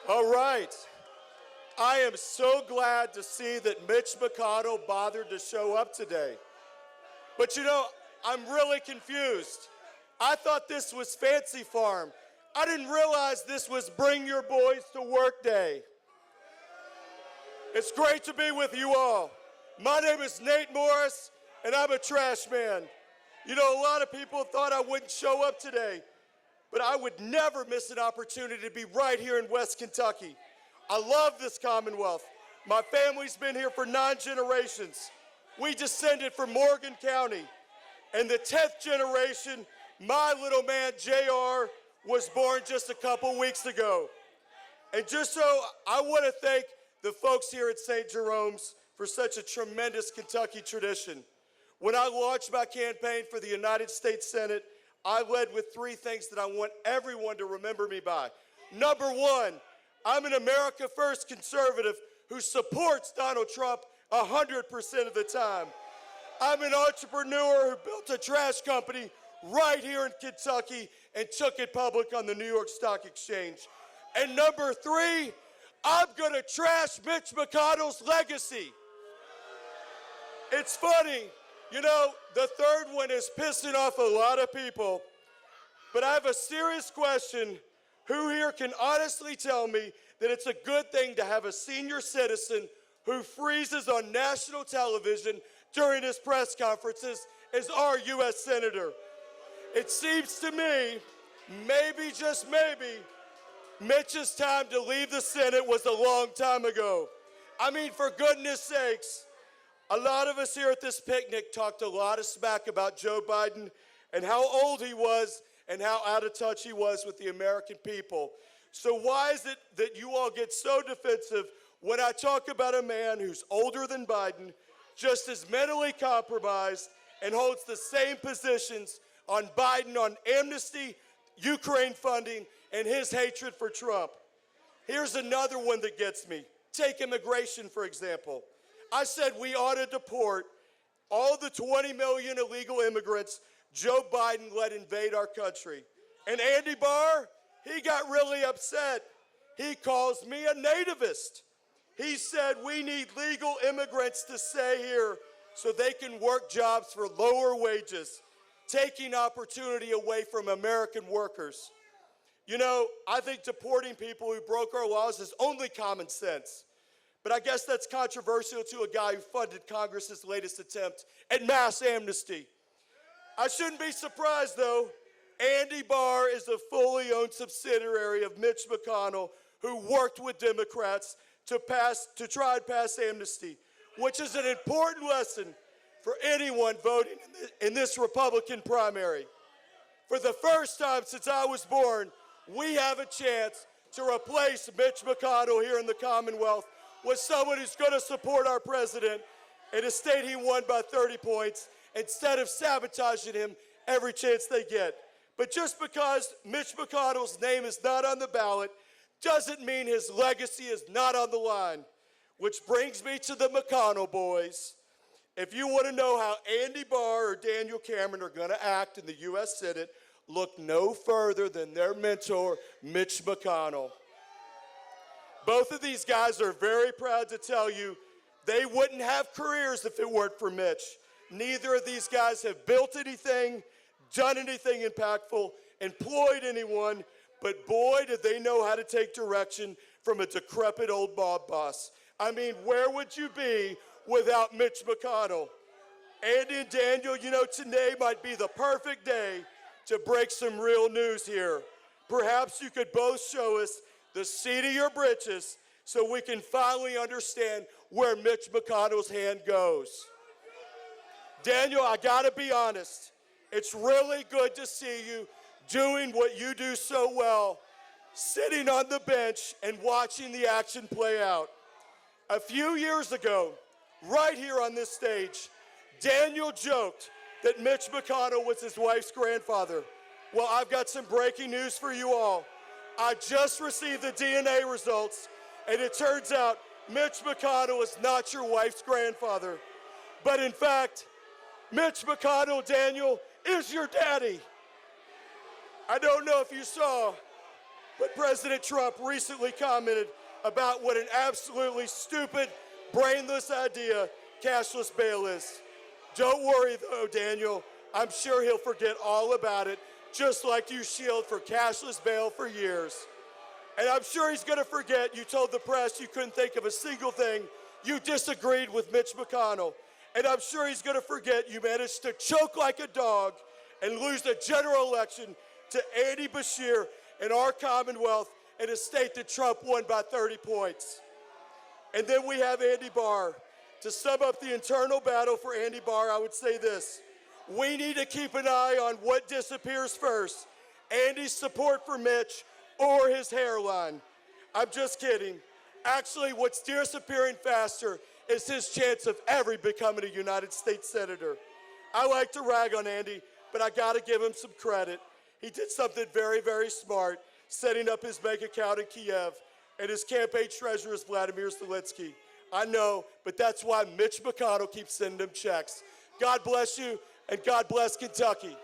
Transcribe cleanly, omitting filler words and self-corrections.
All right. I am so glad to see that Mitch McConnell bothered to show up today. But you know, I'm really confused. I thought this was Fancy Farm. I didn't realize this was Bring Your Boys to Work Day. It's great to be with you all. My name is Nate Morris, and I'm a trash man. You know, a lot of people thought I wouldn't show up today, but I would never miss an opportunity to be right here in West Kentucky. I love this Commonwealth. My family's been here for 9 generations. We descended from Morgan County. And the 10th generation, my little man, JR, was born just a couple weeks ago. And just so, I want to thank the folks here at St. Jerome's for such a tremendous Kentucky tradition. When I launched my campaign for the United States Senate, I led with 3 things that I want everyone to remember me by. Number 1, I'm an America First conservative who supports Donald Trump 100% of the time. I'm an entrepreneur who built a trash company right here in Kentucky and took it public on the New York Stock Exchange. And number 3, I'm gonna trash Mitch McConnell's legacy. It's funny, you know, the third one is pissing off a lot of people, but I have a serious question. Who here can honestly tell me that it's a good thing to have a senior citizen who freezes on national television during his press conferences as our U.S. Senator? It seems to me, maybe, just maybe, Mitch's time to leave the Senate was a long time ago. I mean, for goodness sakes, a lot of us here at this picnic talked a lot of smack about Joe Biden and how old he was and how out of touch he was with the American people. So why is it that you all get so defensive when I talk about a man who's older than Biden, just as mentally compromised, and holds the same positions on Biden on amnesty, Ukraine funding, and his hatred for Trump? Here's another one that gets me. Take immigration, for example. I said we ought to deport all the 20 million illegal immigrants Joe Biden let invade our country. And Andy Barr, he got really upset. He calls me a nativist. He said we need legal immigrants to stay here so they can work jobs for lower wages, taking opportunity away from American workers. You know, I think deporting people who broke our laws is only common sense. But I guess that's controversial to a guy who funded Congress's latest attempt at mass amnesty. I shouldn't be surprised, though. Andy Barr is a fully owned subsidiary of Mitch McConnell who worked with Democrats to try and pass amnesty, which is an important lesson for anyone voting in this Republican primary. For the first time since I was born, we have a chance to replace Mitch McConnell here in the Commonwealth with someone who's going to support our president in a state he won by 30 points instead of sabotaging him every chance they get. But just because Mitch McConnell's name is not on the ballot doesn't mean his legacy is not on the line. Which brings me to the McConnell boys. If you want to know how Andy Barr or Daniel Cameron are going to act in the U.S. Senate, look no further than their mentor, Mitch McConnell. Both of these guys are very proud to tell you they wouldn't have careers if it weren't for Mitch. Neither of these guys have built anything, done anything impactful, employed anyone, but boy, did they know how to take direction from a decrepit old mob boss. I mean, where would you be without Mitch McConnell? Andy and Daniel, you know, today might be the perfect day to break some real news here. Perhaps you could both show us the seat of your britches so we can finally understand where Mitch McConnell's hand goes. Daniel, I gotta be honest. It's really good to see you doing what you do so well, sitting on the bench and watching the action play out. A few years ago, right here on this stage, Daniel joked that Mitch McConnell was his wife's grandfather. Well, I've got some breaking news for you all. I just received the DNA results, and it turns out Mitch McConnell is not your wife's grandfather. But in fact, Mitch McConnell, Daniel, is your daddy. I don't know if you saw, But President Trump recently commented about what an absolutely stupid, brainless idea cashless bail is. Don't worry, though, Daniel. I'm sure he'll forget all about it, just like you shielded for cashless bail for years. And I'm sure he's going to forget you told the press you couldn't think of a single thing you disagreed with Mitch McConnell. And I'm sure he's going to forget you managed to choke like a dog and lose the general election to Andy Beshear in our Commonwealth in a state that Trump won by 30 points. And then we have Andy Barr. To sum up the internal battle for Andy Barr, I would say this. We need to keep an eye on what disappears first, Andy's support for Mitch or his hairline. I'm just kidding. Actually, what's disappearing faster is his chance of ever becoming a United States Senator. I like to rag on Andy, but I gotta give him some credit. He did something very, very smart, setting up his bank account in Kiev, and his campaign treasurer is Vladimir Zelensky. I know, but that's why Mitch McConnell keeps sending him checks. God bless you, and God bless Kentucky.